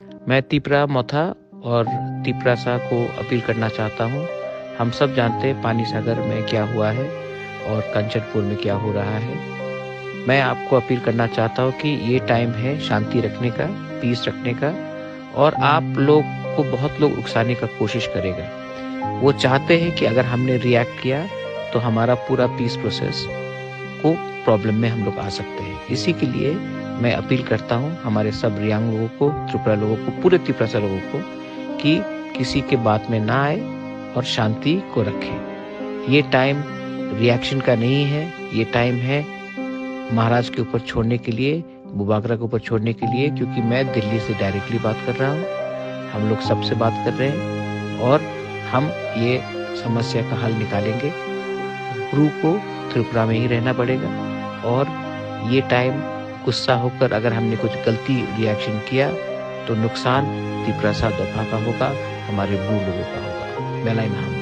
मैं तिपरा मोथा और तिपरासा को अपील करना चाहता हूँ। हम सब जानते हैं पानी सागर में क्या हुआ है और कंचनपुर में क्या हो रहा है। मैं आपको अपील करना चाहता हूँ कि ये टाइम है शांति रखने का, पीस रखने का, और आप लोग को बहुत लोग उकसाने का कोशिश करेगा। वो चाहते हैं कि अगर हमने रिएक्ट किया तो हमारा पूरा पीस प्रोसेस को प्रॉब्लम में हम लोग आ सकते हैं। इसी के लिए मैं अपील करता हूँ हमारे सब रियांग लोगों को, त्रिपुरा लोगों को, पूरे त्रिपुरा लोगों को कि किसी के बात में ना आए और शांति को रखें। ये टाइम रिएक्शन का नहीं है, ये टाइम है महाराज के ऊपर छोड़ने के लिए, बुबागरा के ऊपर छोड़ने के लिए, क्योंकि मैं दिल्ली से डायरेक्टली बात कर रहा हूँ। हम लोग सबसे बात कर रहे हैं और हम ये समस्या का हल निकालेंगे। गुरु को त्रिपुरा में ही रहना पड़ेगा और ये टाइम गुस्सा होकर अगर हमने कुछ गलती रिएक्शन किया तो नुकसान त्रिपुरा दफा का होगा, हमारे ब्रू लोगों का होगा। मेलाई नाम